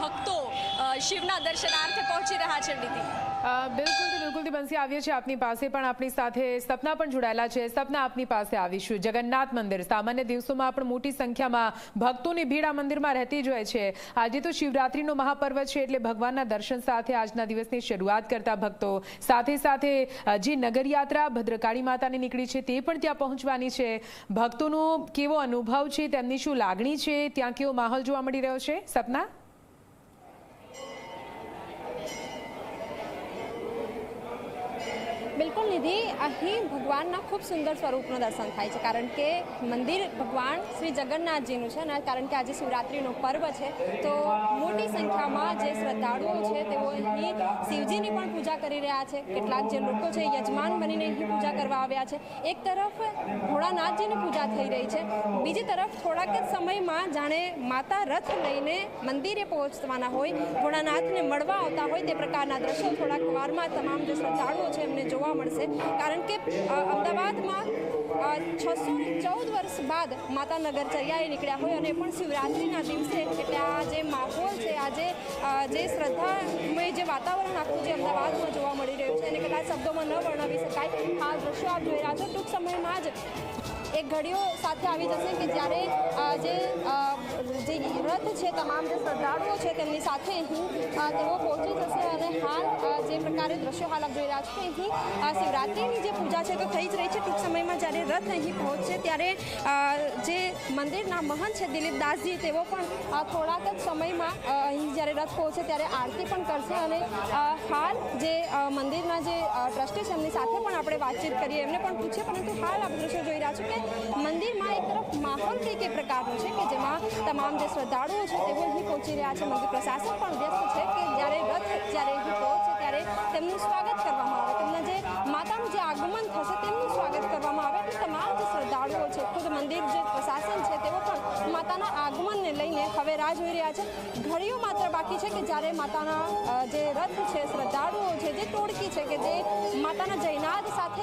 ભક્તો શિવના દર્શનાર્થે પહોંચી રહ્યા છે નીતિ? બિલકુલથી બંસી આવીએ છીએ આપની પાસે, પણ આપણી સાથે સપના પણ જોડાયેલા છે. સપના, આપની પાસે આવીશું. જગન્નાથ મંદિર સામાન્ય દિવસોમાં પણ મોટી સંખ્યામાં ભક્તોની ભીડ આ મંદિરમાં રહેતી જ હોય છે. આજે તો શિવરાત્રીનો મહાપર્વ છે, એટલે ભગવાનના દર્શન સાથે આજના દિવસની શરૂઆત કરતા ભક્તો સાથે સાથે જે નગરયાત્રા ભદ્રકાળી માતાની નીકળી છે તે પણ ત્યાં પહોંચવાની છે. ભક્તોનો કેવો અનુભવ છે, તેમની શું લાગણી છે, ત્યાં કેવો માહોલ જોવા મળી રહ્યો છે? સપના. બિલકુલ નિધિ, અહીં ભગવાનના ખૂબ સુંદર સ્વરૂપનું દર્શન થાય છે, કારણ કે મંદિર ભગવાન શ્રી જગન્નાથજીનું છે, અને કારણ કે આજે શિવરાત્રીનો પર્વ છે તો મોટી સંખ્યામાં જે શ્રદ્ધાળુઓ છે તેઓ અહીં શિવજીની પણ પૂજા કરી રહ્યા છે. કેટલાક જે લોકો છે યજમાન બનીને અહીં પૂજા કરવા આવ્યા છે. એક તરફ ભોળાનાથજીની પૂજા થઈ રહી છે, બીજી તરફ થોડાક જ સમયમાં જાણે માતા રથ લઈને મંદિરે પહોંચવાના હોય, ભોળાનાથને મળવા આવતા હોય તે પ્રકારના દ્રશ્યો થોડાક વારમાં તમામ જે શ્રદ્ધાળુઓ છે એમને જોવા મળશે. કારણ કે અમદાવાદમાં 614 વર્ષ બાદ માતા નગરચર્યાએ નીકળ્યા હોય અને પણ શિવરાત્રિના દિવસે, એટલે આ જે માહોલ છે, આજે જે શ્રદ્ધામય જે વાતાવરણ આખું જે અમદાવાદમાં જોવા મળી રહ્યું છે એને કદાચ શબ્દોમાં ન વર્ણવી શકાય. આ દ્રશ્યો આપ જોઈ રહ્યા છો. ટૂંક સમયમાં જ એક ઘડીઓ સાથે આવી જશે કે જ્યારે જે રથ છે, તમામ જે શ્રદ્ધાળુઓ છે તેમની સાથે અહીં તેઓ પહોંચી જશે. અને હાલ જે પ્રકારે દ્રશ્યો હાલ આપ જોઈ રહ્યા છો કે અહીં શિવરાત્રિની જે પૂજા છે તો થઈ જ રહી છે. ટૂંક સમયમાં જ્યારે રથ અહીં પહોંચશે ત્યારે જે મંદિરના મહંત છે દિલીપ દાસજી, તેઓ પણ થોડાક જ સમયમાં અહીં જ્યારે રથ પહોંચે ત્યારે આરતી પણ કરશે. અને હાલ જે મંદિરના જે ટ્રસ્ટી છે એમની સાથે પણ આપણે વાતચીત કરીએ, એમને પણ પૂછીએ. પરંતુ હાલ આપ દ્રશ્યો જોઈ રહ્યા છો કે મંદિરમાં એક તરફ માહોલ કંઈક એ પ્રકારનો છે કે જેમાં તમામ જે શ્રદ્ધાળુઓ છે તેઓ અહીં પહોંચી રહ્યા છે. મંદિર પ્રશાસન પણ વ્યસ્ત છે કે જ્યારે રથ જ્યારે અહીં પહોંચે ત્યારે તેમનું સ્વાગત કરવામાં આવે, તેમના જે માતાનું જે આગમન થશે તેમનું સ્વાગત કરવામાં આવે. એટલે તમામ જે શ્રદ્ધાળુઓ છે, ખુદ મંદિર જે પ્રશાસન છે તેઓ પણ માતાના આગમનને લઈને હવે રાહ જોઈ રહ્યા છે. ઘડીઓ માત્ર બાકી છે કે જ્યારે માતાના જે રથ છે, શ્રદ્ધાળુઓ છે, જે ટોળકી છે કે જે માતાના જયનાદ સાથે